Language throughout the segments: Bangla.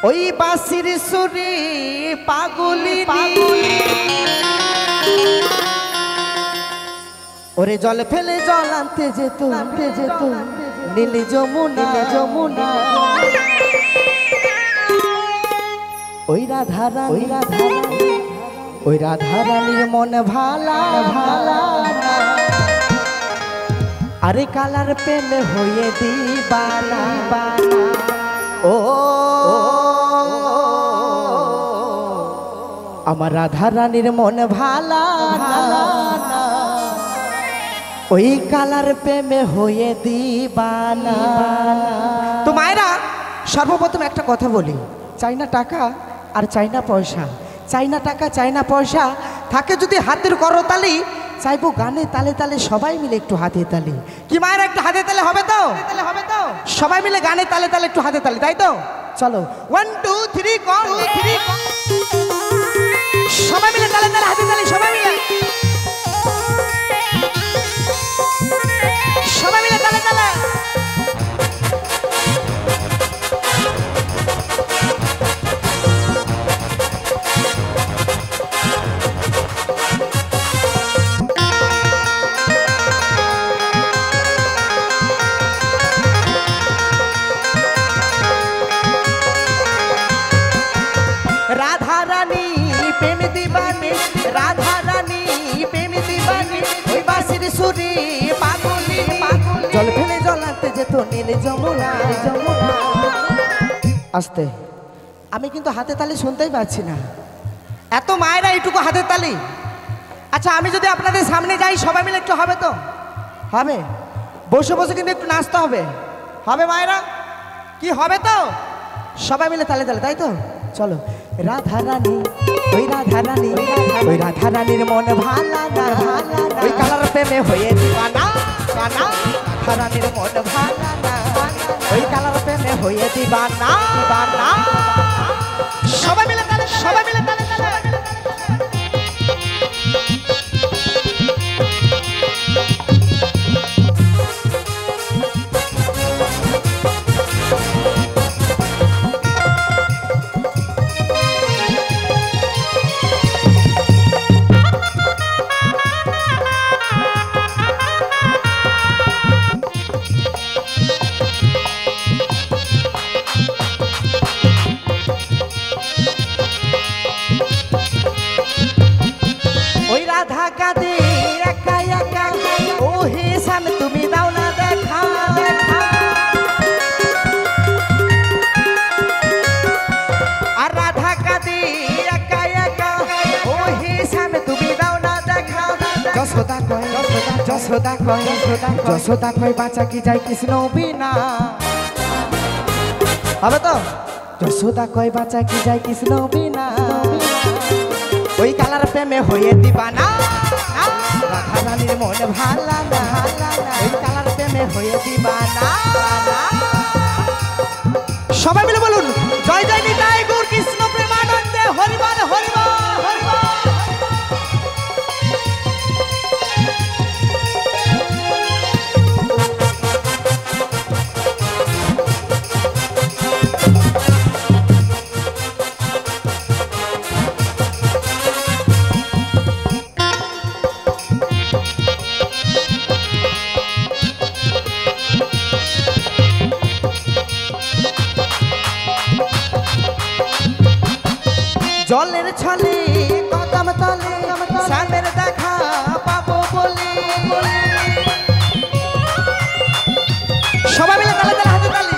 ওই বাঁশির সুরে পাগলি ওরে জল ফেলে জল আনতে যেত নীল যমুনা ওই রাধারানীর মন ভালা আরে কালার পেলে হয়ে দিবানা ও আমার রাধারানীর মন ভালা ওই কালার প্রেমে হয়ে দিবানা। তো মায়েরা সর্বপ্রথম একটা কথা বলি, চাই না টাকা আর চাই না পয়সা, চাই না টাকা চাই না পয়সা, থাকে যদি হাতের করতালি, চাইবো গানে তালে তালে সবাই মিলে একটু হাতে তালি। কি মায়েরা একটু হাতে তালে হবে তো? সবাই মিলে গানে তালে তালে একটু হাতে তালি, তাই তো? চলো 1 2 3 সবাই মিলে তালে তালে হাতে তালি, সবাই মিলে তালে তালে। রাধা রানী প্রেম দিবানি, রাধা রানী প্রেম দিবানি, ওই বাঁশির সুরে পাগলি জল ফেলে জল আনতে যেত নীল যমুনা। আস্তে, আমি কিন্তু হাতে তালি শুনতেই পাচ্ছি না, এত মায়েরা এইটুকু হাতে তালি। আচ্ছা আমি যদি আপনাদের সামনে যাই সবাই মিলে একটু হবে তো? হবে, বসে বসে কিন্তু একটু নাচতে হবে, হবে মায়েরা? কি হবে তো? সবাই মিলে তালে তালে, তাই তো? চলো রাধা রানী ওই রাধা রানী ওই রাধা রানীর মন ভালা না, ওই কালার প্রেমে হয়ে দিবানা, রাধা রানীর মন ভালা না, ওই কালার প্রেমে হয়ে দিবানা। সবাই মিলে তালে, সবাই মিলে তালে তালে। রাধা কাঁদে একা একা, ও হে শ্যাম তুমি দাও না দেখা, আর রাধা কাঁদে একা একা, ও হে শ্যাম তুমি দাও না দেখা। যশোদা কয় যশোদা কয় যশোদা কয় বাঁচা কি যায় কৃষ্ণ বিনা, হবে তো? যশোদা কয় বাঁচা কি যায় কৃষ্ণ বিনা, ওই কালার প্রেমে হয়ে দিবানা, রাধা রানীর মন ভালা না, ওই কালার প্রেমে হয়ে দিবানা। সবাই মিলে বলুন জয় জয় নিতাই গৌর কৃষ্ণ প্রেমানন্দে হরিবল হরিবল হরিবল। জলের ছলে কদম তলে শ্যামের দেখা পাবো বলে, সবাই মিলে তালে তালে হাতে তালি।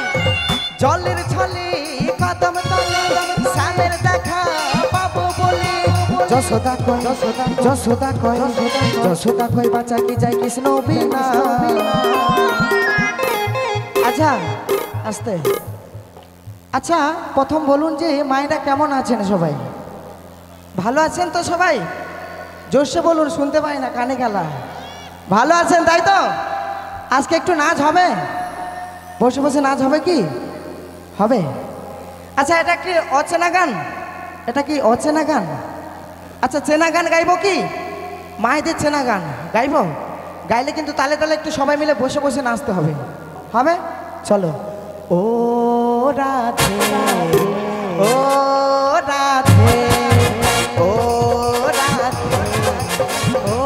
জলের ছলে কদম তলে শ্যামের দেখা পাবো বলে, যশোদা কয় যশোদা কয় বাঁচা কি যায় কৃষ্ণ বিনা। আচ্ছা আস্তে, আচ্ছা প্রথম বলুন যে মায়েরা কেমন আছেন? সবাই ভালো আছেন তো? সবাই জোরসে বলুন, শুনতে পাই না, কানে গেলা। ভালো আছেন তাই তো? আজকে একটু নাচ হবে, বসে বসে নাচ হবে কি? হবে। আচ্ছা এটা কি অচেনা গান? এটা কি অচেনা গান? আচ্ছা চেনা গান গাইব কি? মায়েদের চেনা গান গাইব? গাইলে কিন্তু তালে তালে একটু সবাই মিলে বসে বসে নাচতে হবে, হবে? চলো। ও রাধে, ও রাধে, ও রাধে, ও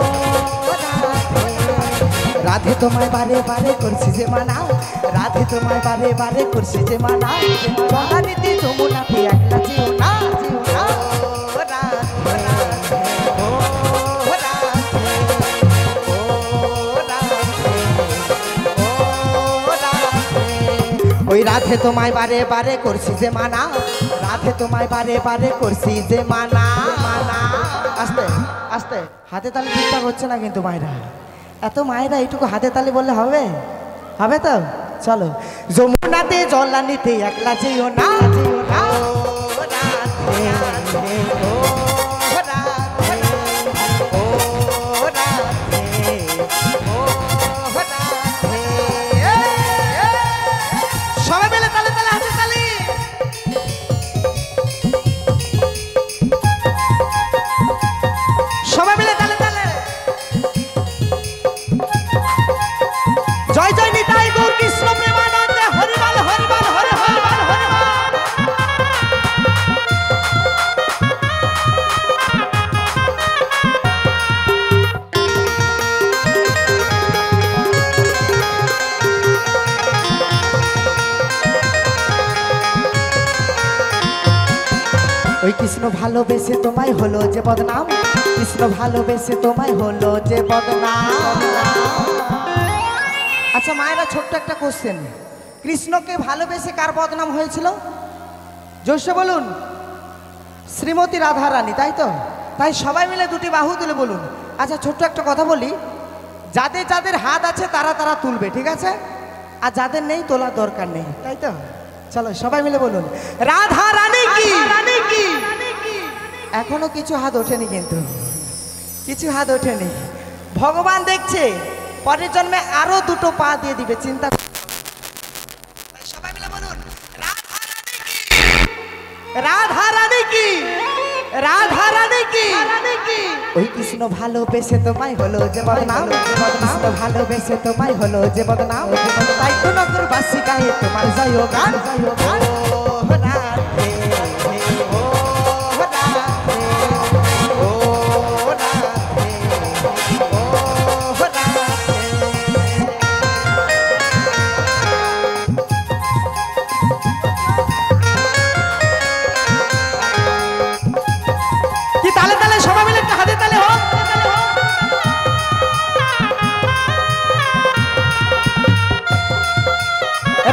রাধে, রাধে তোমায় বারে বারে করছি যে মানা, রাধে তোমায় বারে বারে করছি যে মানা, জলানিতে যমুনাতে একলা যেও না, যেও না। ও রাধে, ও রাধে, ও রাধে, ও রাধে, ওই রাধে তোমায় বারে বারে করছি যে মানা, রাধে তোমায় বারে বারে করছি যে মানা, মানা। আস্তে আস্তে, হাতে তালে ঠিকঠাক হচ্ছে না কিন্তু মায়েরা, এত মায়েরা এইটুকু হাতে তালি বললে হবে? হবে তো? চলো। যমুনাতে জলানিতে একলা যেও না, যেও না। ও রাধে, ও রাধে, ও রাধে, ও রাধে। সবাই মিলে তালে তালে হাতে তালি। সবাই মিলে তালে তালে। জয় জয় নিতাই গৌর কৃষ্ণ প্রেমানন্দে, হরিবল হরিবল হরি হরিবল হরিবল। ওই কৃষ্ণ ভালোবেসে তোমায় হলো যে বদনাম, কৃষ্ণ ভালোবেসে তোমায় হলো যে বদনাম। আচ্ছা মায়েরা, ছোট্ট একটা কোশ্চেন, কৃষ্ণকে ভালোবেসে কার বদনাম হয়েছিল? জোরসে বলুন। শ্রীমতী রাধা রানী, তাই তো? তাই সবাই মিলে দুটি বাহু তুলে বলুন। আচ্ছা ছোট্ট একটা কথা বলি, যাদের যাদের হাত আছে তারা তারা তুলবে, ঠিক আছে? আর যাদের নেই তোলার দরকার নেই, তাই তো? চলো সবাই মিলে বলুন, রাধা রানী কি, রানী কি। এখনো কিছু হাত ওঠেনি, কিন্তু কিছু হাত ওঠেনি। ভগবান দেখছে, পরের জন্মে আরো দুটো পা দিয়ে দিবে, চিন্তা। সবাই মিলে বলুন, রাধা রানী কি, রাধা রানী কি, রাধা রানী কি। ওই কৃষ্ণ ভালোবেসে তোমায় হলো যে বদনাম, কৃষ্ণ ভালোবেসে তোমায় হলো যে বদনাম, তাই তো নগর বাসী গায়ে তোমার জয় গান, জয় গান। ও রাধে, ও রাধে, ও রাধে, ও রাধে। কি তালে তালে সবাই মিলে একটা হাতে তালে হোক।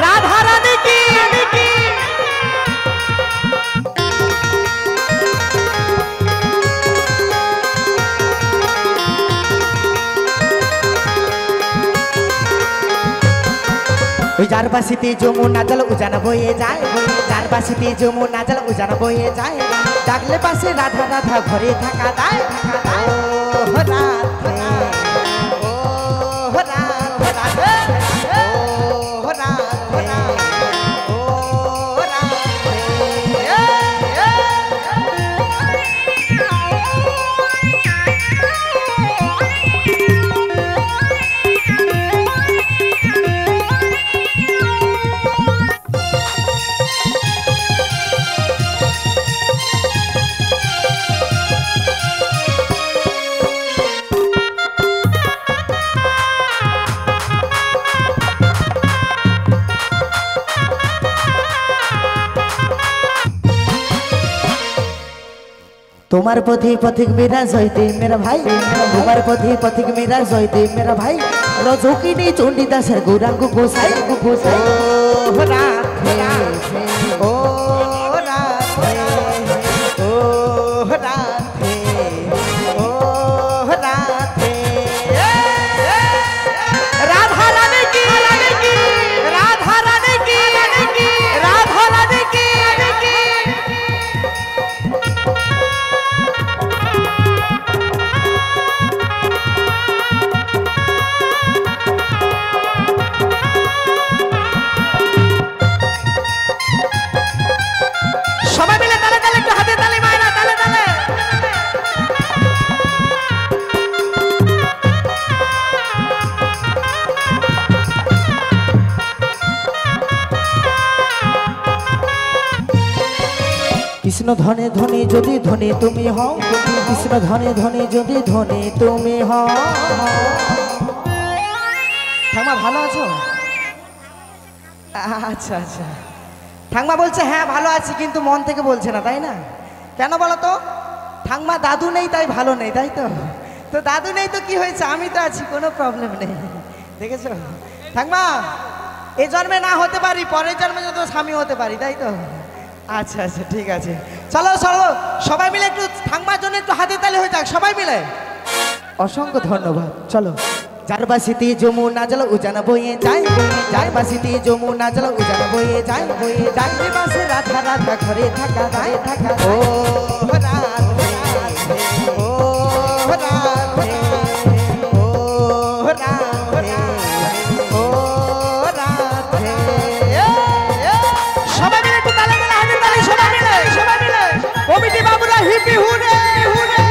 রাধা রানী কি, ওই যার বাসিতে যমুনা জল উজানা বয়ে যায়, যার বাসিতে যমুনা জল উজানা বয়ে যায়, ডাকলে পাশে রাধা রাধা ঘরে থাকা দায়। ও রাধে, ও রাধে, রাধে, ও রাধে, ও তোমার পথে পথিক মেরা জয়তে মেরা ভাই, তোমার পথে পথিক মেরা জয়তে মেরা ভাই, রজকিনী চণ্ডীদাসের গৌরাঙ্গ গোসাই, গোসাই। ও রাধে, ও রাধে, ও রাধে, ও রাধে। রাধা রানী কি, রাধা রানী কি, রাধা রানী কি। কৃষ্ণ ধনে ধনে যদি ধনে তুমি হও, কৃষ্ণ ধনে ধনে যদি ধনে তুমি হও। ঠাকুমা ভালো আছো? আচ্ছা আচ্ছা। ঠাকুমা বলছে হ্যাঁ ভালো আছি, কিন্তু মন থেকে বলছে না, তাই না? কেন বলো তো? ঠাকুমা দাদু নেই তাই ভালো নেই, তাই তো? তো দাদু নেই তো কি হয়েছে, আমি তো আছি, কোনো প্রবলেম নেই। দেখেছো ঠাকুমা, এই জন্মে না হতে পারি, পরের জন্মে যত স্বামী হতে পারি, তাই তো? আচ্ছা আচ্ছা ঠিক আছে, চলো চলো সবাই মিলে একটু ঠাকুমার জন্য একটু হাতে তালি হয়ে যাক সবাই মিলে। অসংখ্য ধন্যবাদ। চলো। যার বাসিতে যমুনা জল উজান বয়ে যায়, যার বাসিতে যমুনা জল উজান বয়ে যায়, যার বাসে রাধা রাধা ঘরে থাকা যায় থাকা। ও রাধে ও রাধে ও রাধে ও রাধে। সবাই মিলে একটু তালে তালে হাতে তালি, সবাই মিলে সবাই মিলে। কমিটি বাবুরা হিপি হুরে হুরে।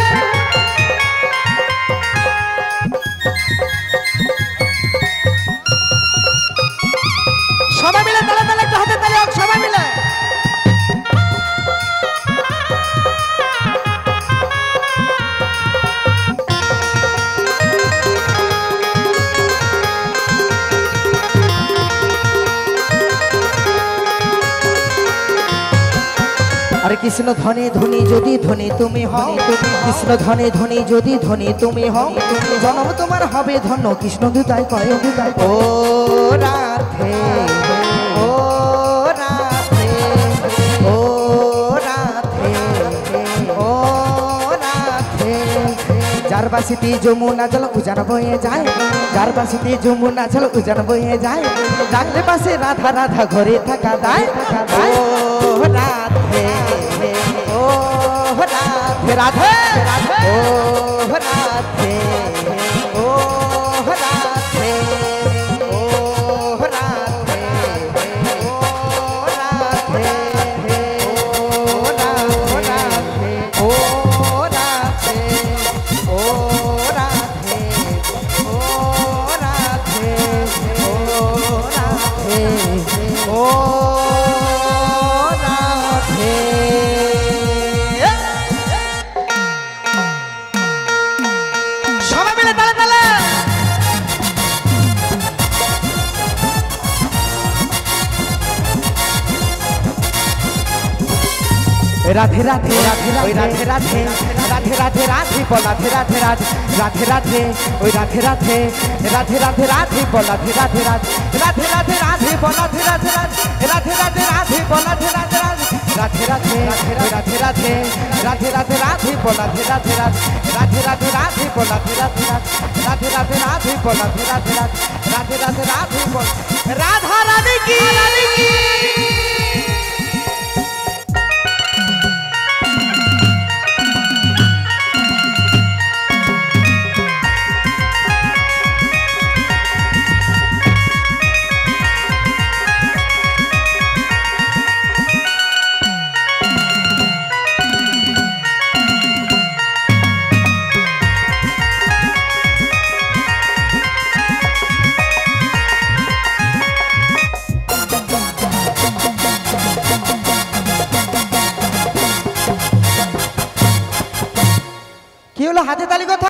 সবাই মিলে তালে তালে একটু হাতে তালি হোক সবাই মিলে। আরে কৃষ্ণ ধনে ধনী যদি ধনী তুমি হও, কৃষ্ণ ধনে ধনী যদি ধনী তুমি হও, জন্ম তোমার হবে ধন্য কৃষ্ণ দুতাই কয় দুতাই। ও রাধে ও রাধে ও রাধে ও রাধে। যার বাসিতে যমুনা জল উজান বয়ে যায়, যার বাসিতে যমুনা জল উজান বয়ে যায়, ডাকলে পাশে রাধা রাধা ঘরে থাকা দায় থাকা দায়। ও রাধে ও রাধে রাধে ও রাধে ও রাধে ও রাধে ও রাধে ও রাধে ও রাধে ও রাধে ও রাধে ও রাধে ও রাধে। সবাই মিলে তালে তালে। রাধে রাধে রাধে রাধে রাধে রাধে রাধে রাধে রাধে বলাধে রাধে রাধে রাধে রাধে ওই রাধে রাধে রাধে রাধে রাধে বলাধে রাধে রাধে রাধে রাধে রাধে বলাধে রাধে রাধে রাধে রাধে বলাধে রাধে রাধে রাধে রাধে রাধে রাধে রাধে রাধে বলাধে রাধে রাধে রাধে রাধে বলাধে রাধে রাধে রাধে রাধে বলাধে রাধে রাধে রাধে রাধে রাধে বল। রাধা রানী কি